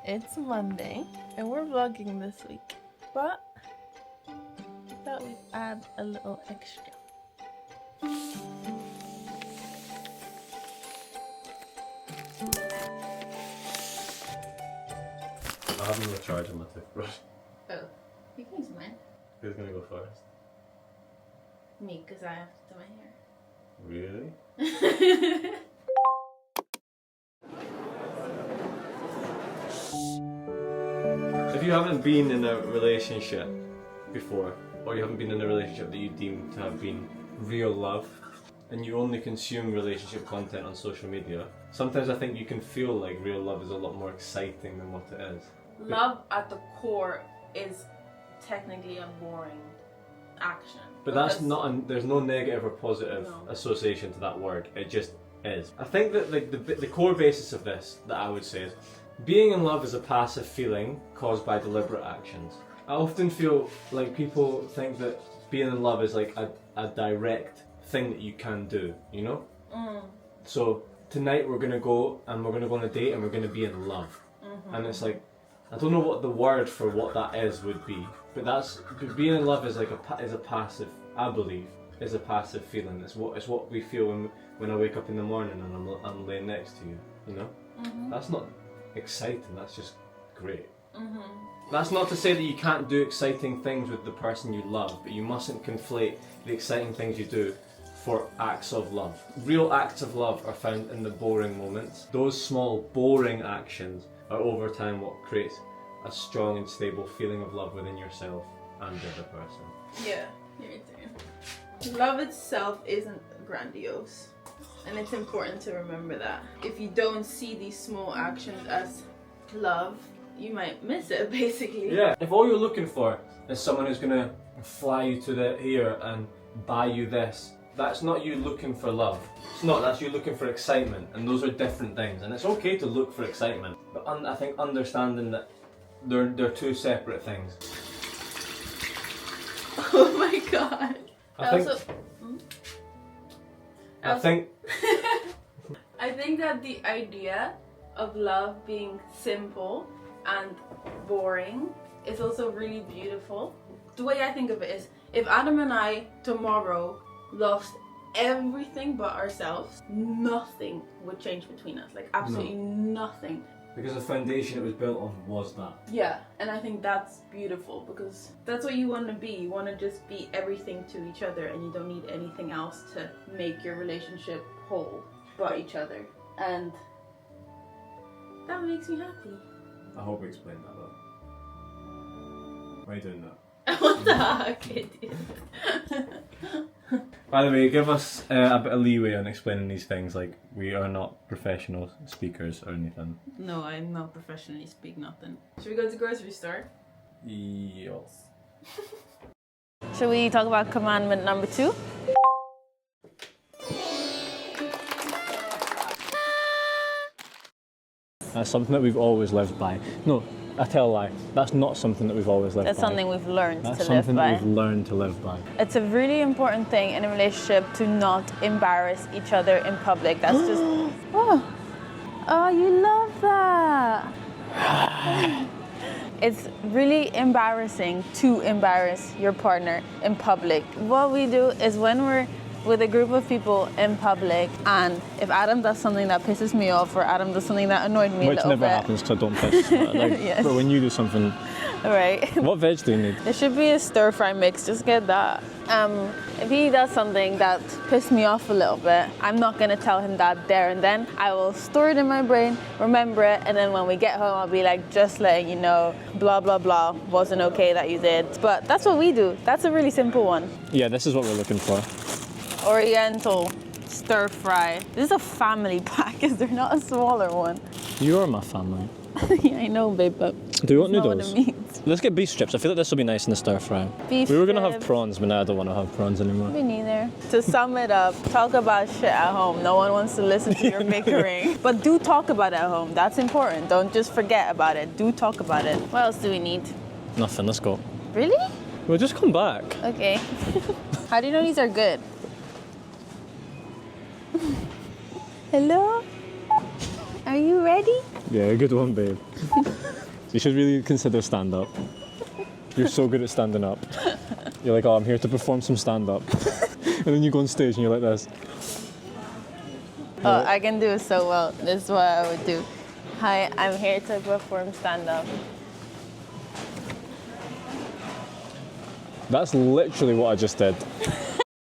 It's Monday and we're vlogging this week, but I thought we'd add a little extra. I haven't even charged my toothbrush. Oh, you can use mine. Who's gonna go first? Me, because I have to do my hair. Really? If you haven't been in a relationship before, or you haven't been in a relationship that you deem to have been real love, and you only consume relationship content on social media, sometimes I think you can feel like real love is a lot more exciting than what it is. Love at the core is technically a boring action. But that's not, there's no negative or positive association to that word, it just is. I think that like the core basis of this that I would say is, being in love is a passive feeling caused by deliberate actions. I often feel like people think that being in love is like a direct thing that you can do, you know? So tonight we're gonna go and we're gonna go on a date and we're gonna be in love. And it's like, I don't know what the word for what that is would be, but being in love is like is a passive, I believe, is a passive feeling. It's what we feel when I wake up in the morning and I'm laying next to you, you know? That's not exciting, that's just great. That's not to say that you can't do exciting things with the person you love, but you mustn't conflate the exciting things you do for acts of love. Real acts of love are found in the boring moments. Those small boring actions are over time what creates a strong and stable feeling of love within yourself and the other person. Yeah, you're too. Love itself isn't grandiose, and it's important to remember that. If you don't see these small actions as love, you might miss it, basically. Yeah, if all you're looking for is someone who's gonna fly you to here and buy you this, that's not you looking for love. It's not, that's you looking for excitement, and those are different things. And it's okay to look for excitement, but I think understanding that they're two separate things. Oh my god. I think that the idea of love being simple and boring is also really beautiful. The way I think of it is, if Adam and I tomorrow lost everything but ourselves, nothing would change between us. Like absolutely nothing. Because the foundation it was built on was that. Yeah, and I think that's beautiful because that's what you want to be. You want to just be everything to each other, and you don't need anything else to make your relationship whole but each other. And that makes me happy. I hope we explained that well. Why are you doing that? What the heck, idiot? By the way, give us a bit of leeway on explaining these things, like we are not professional speakers or anything. No, I'm not professionally speak nothing. Should we go to the grocery store? Yes. Should we talk about commandment number 2? That's something that we've always lived by. No, I tell a lie. That's not something that we've always lived by. That's something we've learned That's to live something by. that we've learned to live by. It's a really important thing in a relationship to not embarrass each other in public. That's just... Oh, you love that! It's really embarrassing to embarrass your partner in public. What we do is when we're with a group of people in public, and if Adam does something that pisses me off, or Adam does something that annoyed me a little bit... Which never happens because I don't piss. Yes. But when you do something... Right. What veg do you need? There should be a stir-fry mix, just get that. If he does something that pissed me off a little bit, I'm not gonna tell him that there and then. I will store it in my brain, remember it, and then when we get home, I'll be like, just letting you know, blah, blah, blah, wasn't okay that you did. But that's what we do. That's a really simple one. Yeah, this is what we're looking for. Oriental stir-fry. This is a family pack, is there not a smaller one? You are my family. Yeah, I know, babe, but do you want that's noodles? not what it means. Let's get beef strips. I feel like this will be nice in the stir fry. Beef we were going to have strips. prawns, but now I don't want to have prawns anymore. Me neither. To sum it up, talk about shit at home. No one wants to listen to your bickering. But do talk about it at home. That's important. Don't just forget about it. Do talk about it. What else do we need? Nothing. Let's go. Really? Well, just come back. Okay. How do you know these are good? Hello? Are you ready? Yeah, good one, babe. You should really consider stand-up. You're so good at standing up. You're like, oh, I'm here to perform some stand-up. And then you go on stage and you're like this. Oh, I can do it so well. This is what I would do. Hi, I'm here to perform stand-up. That's literally what I just did.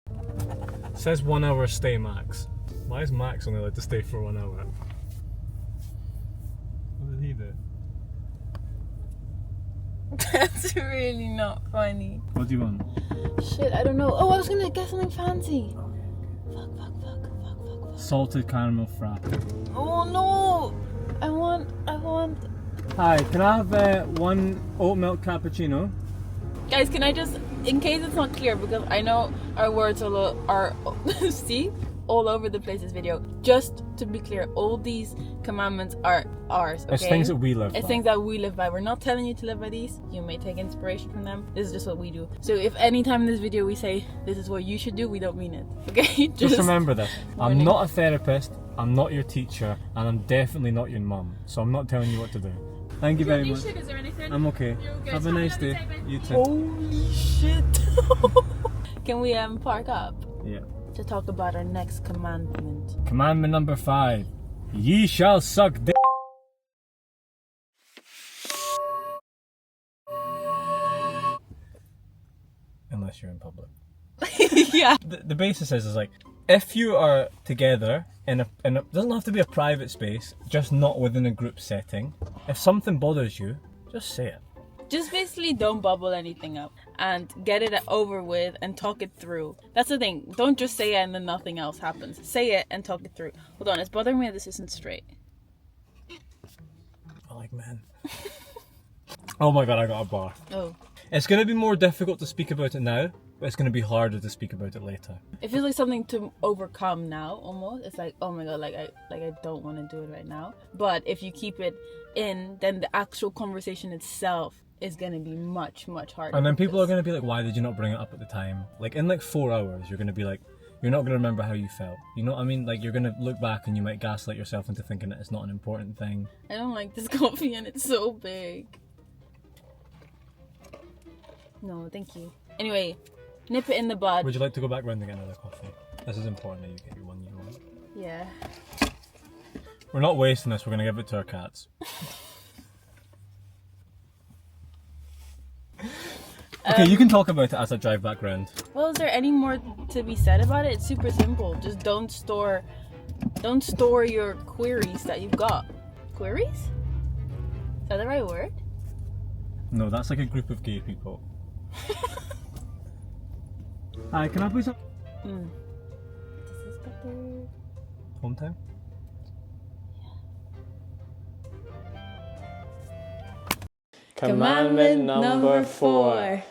It says 1 hour stay max. Why is Max only allowed to stay for 1 hour? What did he do? That's really not funny. What do you want? Shit, I don't know. Oh, I was gonna get something fancy. Fuck. Salted caramel frap. Oh no! I want. Hi, can I have one oat milk cappuccino? Guys, can I just, in case it's not clear, because I know our words are see, all over the place this video. Just to be clear, all these commandments are ours, okay? It's things that we live by. It's things that we live by. We're not telling you to live by these. You may take inspiration from them. This is just what we do. So if any time in this video we say, this is what you should do, we don't mean it, okay? Just remember this. I'm not a therapist, I'm not your teacher, and I'm definitely not your mum. So I'm not telling you what to do. Thank you very much. Is there anything? I'm okay. Have a nice day. You too. Holy shit. Can we park up? Yeah. To talk about our next commandment. Commandment number 5. Ye shall suck dick. Unless you're in public. Yeah. The basis is like, if you are together in a doesn't have to be a private space, just not within a group setting. If something bothers you, just say it. Just basically don't bubble anything up and get it over with and talk it through. That's the thing. Don't just say it and then nothing else happens. Say it and talk it through. Hold on, it's bothering me that this isn't straight. I like men. Oh my god, I got a bar. Oh. It's going to be more difficult to speak about it now, but it's going to be harder to speak about it later. It feels like something to overcome now, almost. It's like, oh my god, like I don't want to do it right now. But if you keep it in, then the actual conversation itself is going to be much, much harder. And then people are going to be like, why did you not bring it up at the time? Like, in like 4 hours, you're going to be like, you're not going to remember how you felt. You know what I mean? Like, you're going to look back and you might gaslight yourself into thinking that it's not an important thing. I don't like this coffee and it's so big. No, thank you. Anyway, nip it in the bud. Would you like to go back round and get another coffee? This is important that you get your one you want. Yeah. We're not wasting this, we're going to give it to our cats. Okay, you can talk about it as I drive back round. Well, is there any more to be said about it? It's super simple. Just don't store your queries that you've got. Queries? Is that the right word? No, that's like a group of gay people. Hi, can I please have... Does this better? Home time? Commandment number 4.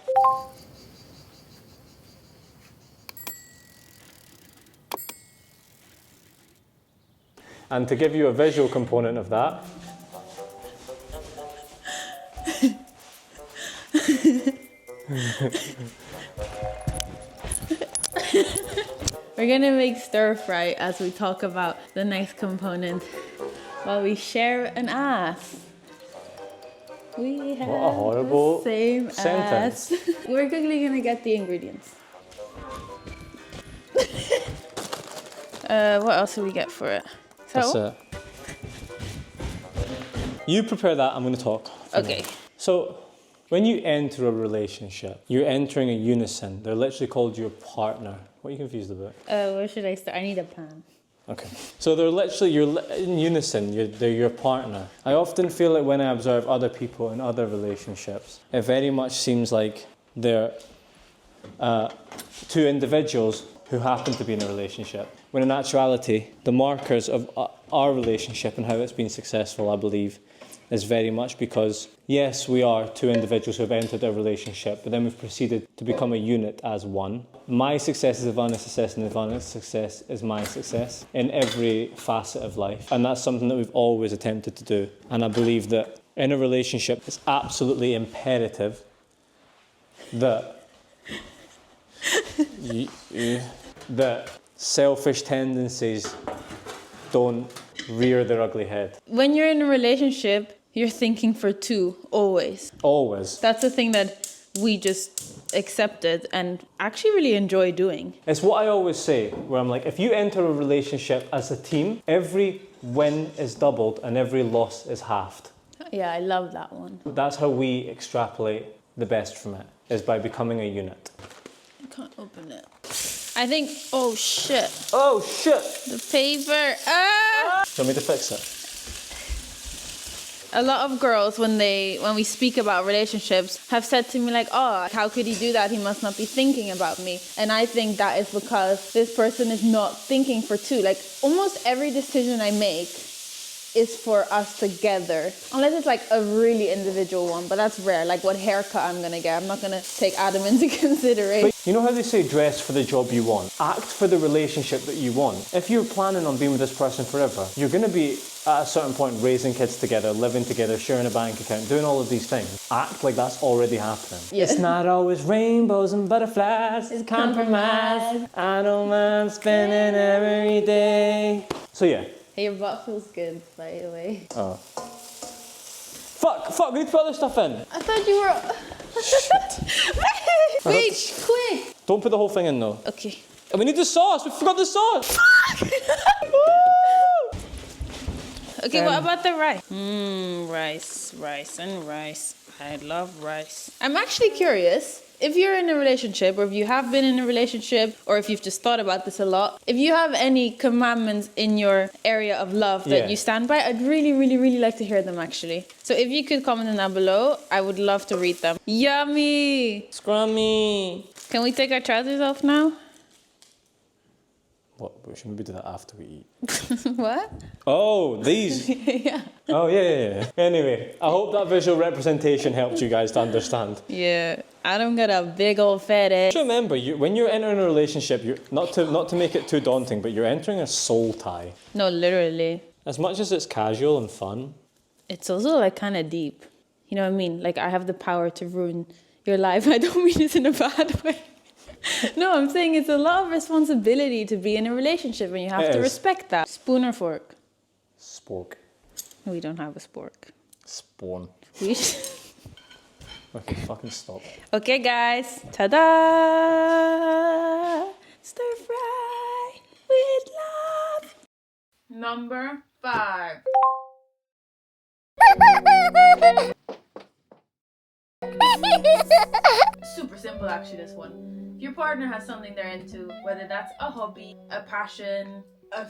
And to give you a visual component of that, We're gonna make stir fry as we talk about the next component while we share an ass. We have what a horrible the same sentence. ass. We're quickly gonna get the ingredients. What else do we get for it? That's it. You prepare that, I'm going to talk. Okay. So, when you enter a relationship, you're entering a unison. They're literally called your partner. What are you confused about? Where should I start? I need a plan. Okay. So they're literally, you're in unison, they're your partner. I often feel like when I observe other people in other relationships, it very much seems like they're two individuals who happen to be in a relationship. When in actuality, the markers of our relationship and how it's been successful, I believe, is very much because, yes, we are two individuals who have entered a relationship, but then we've proceeded to become a unit as one. My success is Ivana's success, and Ivana's success is my success in every facet of life. And that's something that we've always attempted to do. And I believe that in a relationship, it's absolutely imperative that that selfish tendencies don't rear their ugly head. When you're in a relationship, you're thinking for two, always. Always. That's the thing that we just accepted and actually really enjoy doing. It's what I always say, where I'm like, if you enter a relationship as a team, every win is doubled and every loss is halved. Yeah, I love that one. That's how we extrapolate the best from it, is by becoming a unit. I can't open it. I think, oh shit. Oh shit! The paper, ah! Do you want me to fix it? A lot of girls, when we speak about relationships, have said to me like, oh, how could he do that? He must not be thinking about me. And I think that is because this person is not thinking for two. Like, almost every decision I make is for us together. Unless it's like a really individual one, but that's rare. Like what haircut I'm gonna get. I'm not gonna take Adam into consideration. But you know how they say dress for the job you want? Act for the relationship that you want. If you're planning on being with this person forever, you're gonna be at a certain point raising kids together, living together, sharing a bank account, doing all of these things. Act like that's already happening. Yeah. It's not always rainbows and butterflies, it's compromise. I don't mind spending every day. So yeah. Hey, your butt feels good, by the way. Oh. Fuck, we need to put other stuff in. I thought you were... Wait, quick! Don't put the whole thing in though. Okay. And we need the sauce, we forgot the sauce. Okay, what about the rice? Rice. I love rice. I'm actually curious, if you're in a relationship, or if you have been in a relationship, or if you've just thought about this a lot, if you have any commandments in your area of love that you stand by, I'd really, really, really like to hear them actually. So if you could comment them down below, I would love to read them. Yummy! Scrummy. Can we take our trousers off now? What? We should maybe do that after we eat. What? Oh, these. Yeah. Oh, yeah. Anyway, I hope that visual representation helped you guys to understand. Yeah, Adam got a big old fetish. Just remember, when you're entering a relationship, you're not to make it too daunting, but you're entering a soul tie. No, literally. As much as it's casual and fun, it's also like kind of deep. You know what I mean? Like I have the power to ruin your life. I don't mean it in a bad way. No, I'm saying it's a lot of responsibility to be in a relationship and you have to respect that. Spoon or fork? Spork. We don't have a spork. Spawn. We should... Okay, fucking stop. Okay, guys. Ta-da! Stir fry with love. Number 5. Super simple, actually, this one. If your partner has something they're into, whether that's a hobby, a passion, a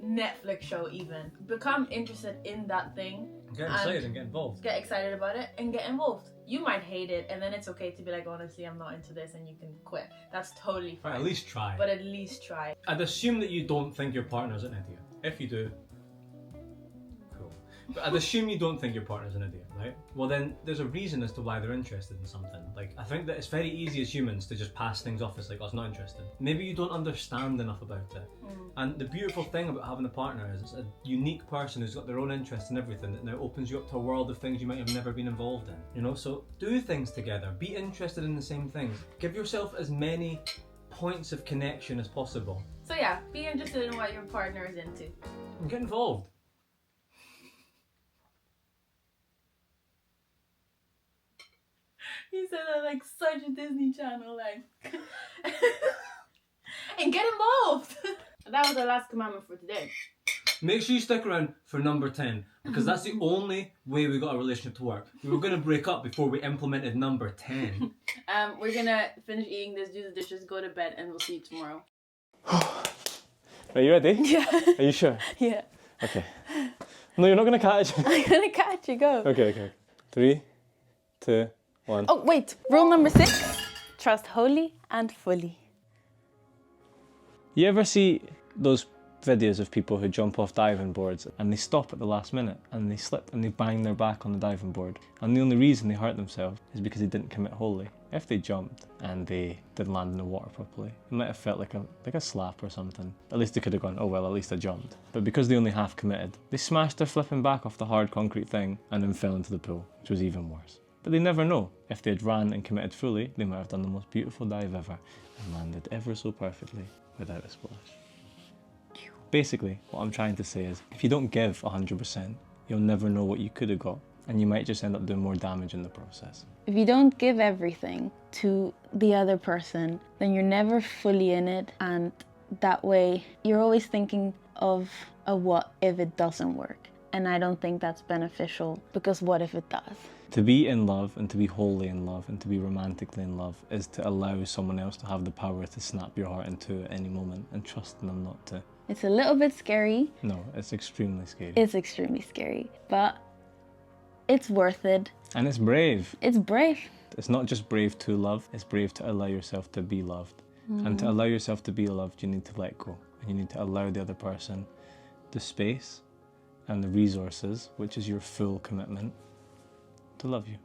Netflix show even, become interested in that thing. Get excited and get involved. Get excited about it and get involved. You might hate it and then it's okay to be like, honestly, I'm not into this, and you can quit. That's totally fine. Right, at least try. But at least try. I'd assume that you don't think your partner's an idiot. If you do, cool. But I'd assume you don't think your partner's an idiot, right? Well then, there's a reason as to why they're interested in something. Like, I think that it's very easy as humans to just pass things off as like, oh, it's not interested. Maybe you don't understand enough about it. And the beautiful thing about having a partner is it's a unique person who's got their own interests in everything that now opens you up to a world of things you might have never been involved in. You know, so do things together. Be interested in the same things. Give yourself as many points of connection as possible. So yeah, be interested in what your partner is into. And get involved. He said that like such a Disney Channel, like. And get involved! That was the last commandment for today. Make sure you stick around for number 10, because that's the only way we got a relationship to work. We were going to break up before we implemented number 10. We're gonna finish eating this, do the dishes, go to bed, and we'll see you tomorrow. Are you ready? Yeah. Are you sure? Yeah. Okay. No, you're not going to catch. I'm gonna catch you, go. Okay. 3, 2, 1. Oh, wait. Rule number 6. Trust wholly and fully. You ever see those videos of people who jump off diving boards and they stop at the last minute and they slip and they bang their back on the diving board, and the only reason they hurt themselves is because they didn't commit wholly? If they jumped and they didn't land in the water properly, it might have felt like a slap or something. At least they could have gone, oh well, at least I jumped. But because they only half committed, they smashed their flipping back off the hard concrete thing and then fell into the pool, which was even worse. But they never know. If they had ran and committed fully, they might have done the most beautiful dive ever and landed ever so perfectly without a splash. Basically, what I'm trying to say is, if you don't give 100%, you'll never know what you could have got, and you might just end up doing more damage in the process. If you don't give everything to the other person, then you're never fully in it, and that way you're always thinking of a what if it doesn't work. And I don't think that's beneficial, because what if it does? To be in love and to be wholly in love and to be romantically in love is to allow someone else to have the power to snap your heart in two at any moment and trust them not to. It's a little bit scary. No, it's extremely scary. It's extremely scary, but it's worth it. And it's brave. It's brave. It's not just brave to love, it's brave to allow yourself to be loved. And to allow yourself to be loved, you need to let go. And you need to allow the other person the space and the resources, which is your full commitment, to love you.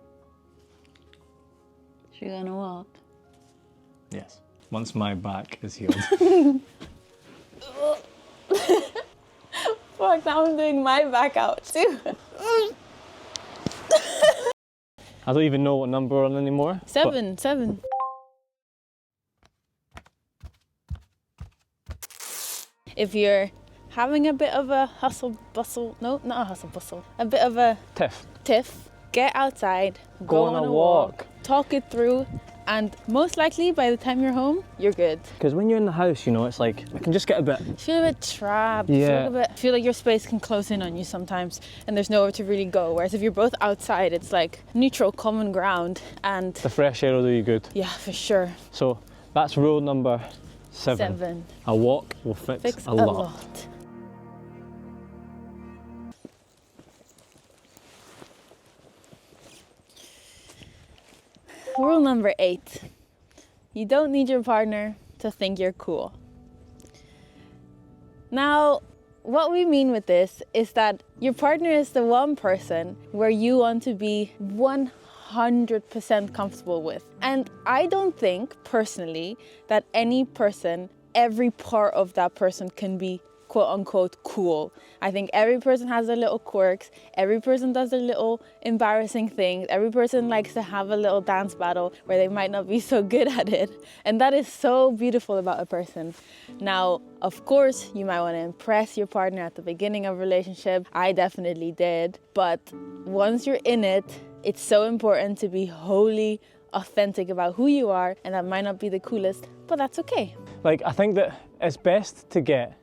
You're gonna walk? Yes. Once my back is healed. Fuck, now I'm doing my back out too. I don't even know what number we're on anymore. Seven. If you're having a bit of a hustle bustle, no, not a hustle bustle, a bit of a tiff, get outside, go on a walk, talk it through, and most likely by the time you're home, you're good. Because when you're in the house, you know, it's like, I can just get a bit... Feel a bit trapped, Yeah. feel like your space can close in on you sometimes, and there's nowhere to really go. Whereas if you're both outside, it's like neutral, common ground, and... The fresh air will do you good. Yeah, for sure. So, that's rule number 7. A walk will fix a lot. Rule number 8. You don't need your partner to think you're cool. Now, what we mean with this is that your partner is the one person where you want to be 100% comfortable with. And I don't think, personally, that any person, every part of that person can be quote unquote cool. I think every person has their little quirks, every person does their little embarrassing things, every person likes to have a little dance battle where they might not be so good at it. And that is so beautiful about a person. Now, of course, you might want to impress your partner at the beginning of a relationship. I definitely did. But once you're in it, it's so important to be wholly authentic about who you are, and that might not be the coolest, but that's okay. Like, I think that it's best to get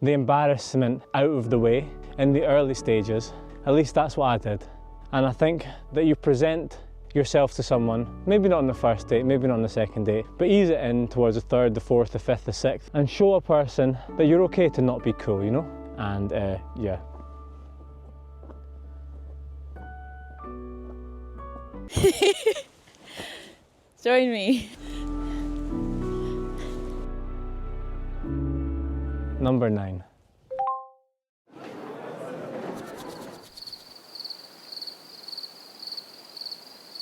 the embarrassment out of the way in the early stages. At least that's what I did. And I think that you present yourself to someone, maybe not on the first date, maybe not on the second date, but ease it in towards the third, the fourth, the fifth, the sixth, and show a person that you're okay to not be cool, you know? And yeah. Join me. Number 9.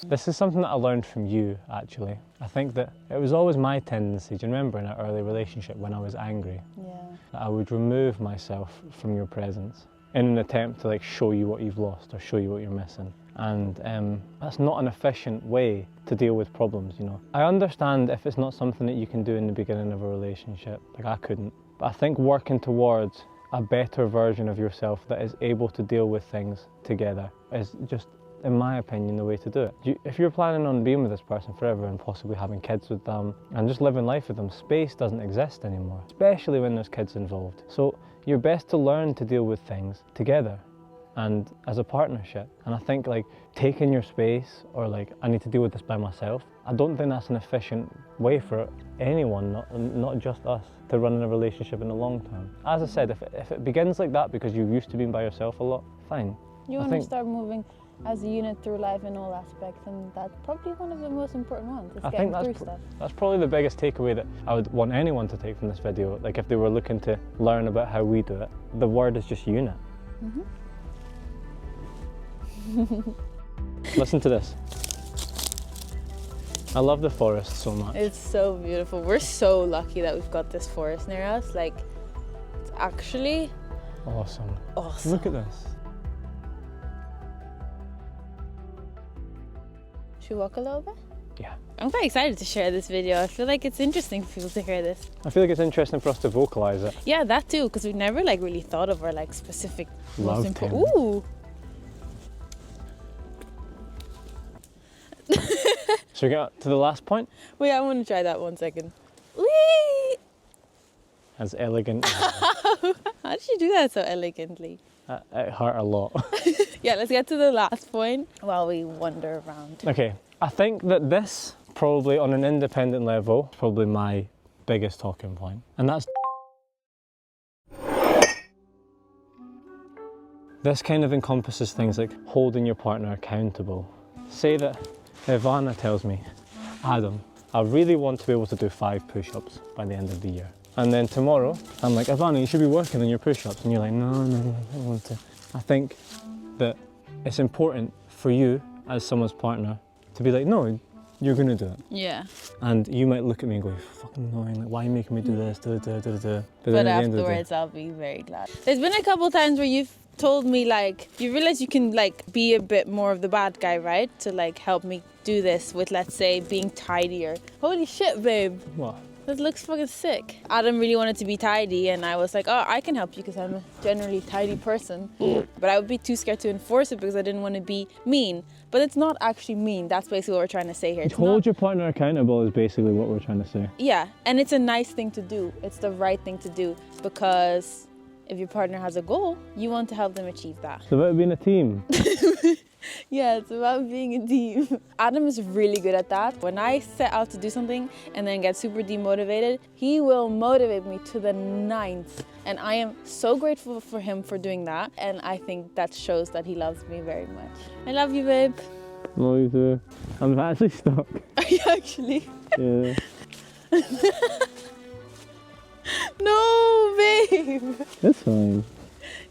This is something that I learned from you, actually. I think that it was always my tendency, do you remember in our early relationship when I was angry? Yeah. That I would remove myself from your presence in an attempt to like show you what you've lost or show you what you're missing. And that's not an efficient way to deal with problems, you know. I understand if it's not something that you can do in the beginning of a relationship, like I couldn't. But I think working towards a better version of yourself that is able to deal with things together is just, in my opinion, the way to do it. If you're planning on being with this person forever and possibly having kids with them and just living life with them, space doesn't exist anymore, especially when there's kids involved. So you're best to learn to deal with things together and as a partnership. And I think like taking your space or like, I need to deal with this by myself, I don't think that's an efficient way for anyone, not just us, to run in a relationship in the long term. As I said, if it begins like that because you're used to being by yourself a lot, fine. You want to start moving as a unit through life in all aspects, and that's probably one of the most important ones, is getting through stuff. That's probably the biggest takeaway that I would want anyone to take from this video. Like if they were looking to learn about how we do it, the word is just unit. Listen to this. I love the forest so much. It's so beautiful. We're so lucky that we've got this forest near us. Like, it's actually awesome. Awesome. Look at this. Should we walk a little bit? Yeah. I'm quite excited to share this video. I feel like it's interesting for people to hear this. I feel like it's interesting for us to vocalize it. Yeah, that too, because we've never like really thought of our like specific Love most important. Ooh. So we get to the last point. Wait, I want to try that 1 second. Whee! As elegant. How did you do that so elegantly? It hurt a lot. Yeah, let's get to the last point while we wander around. Okay, I think that this, probably on an independent level, is probably my biggest talking point. And that's... This kind of encompasses things like holding your partner accountable. Say that Iwana tells me, Adam, I really want to be able to do 5 push-ups by the end of the year. And then tomorrow, I'm like, Iwana, you should be working on your push-ups. And you're like, no, I don't want to. I think that it's important for you as someone's partner to be like, no, you're gonna do it. Yeah. And you might look at me and go, you're fucking annoying, like, why are you making me do this, But But afterwards, I'll be very glad. There's been a couple times where you've told me like, you realize you can like be a bit more of the bad guy, right? To like help me do this with, let's say, being tidier. Holy shit, babe. What? This looks fucking sick. Adam really wanted to be tidy and I was like, oh, I can help you because I'm a generally tidy person. But I would be too scared to enforce it because I didn't want to be mean. But it's not actually mean. That's basically what we're trying to say here. Hold your partner accountable is basically what we're trying to say. Yeah, and it's a nice thing to do. It's the right thing to do because if your partner has a goal, you want to help them achieve that. It's about being a team. Yeah, it's about being a team. Adam is really good at that. When I set out to do something and then get super demotivated, he will motivate me to the 9th. And I am so grateful for him for doing that. And I think that shows that he loves me very much. I love you, babe. Love you too. I'm actually stuck. Are you actually? Yeah. No, babe. It's fine.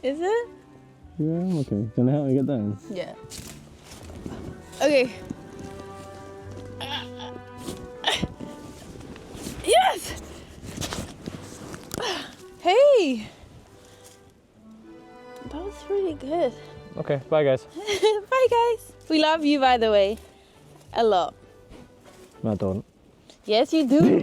Is it? Yeah, I'm okay. Can I help you get down? Yeah. Okay. Yes! Hey! That was really good. Okay, bye guys. Bye guys. We love you, by the way. A lot. I don't. Yes, you do.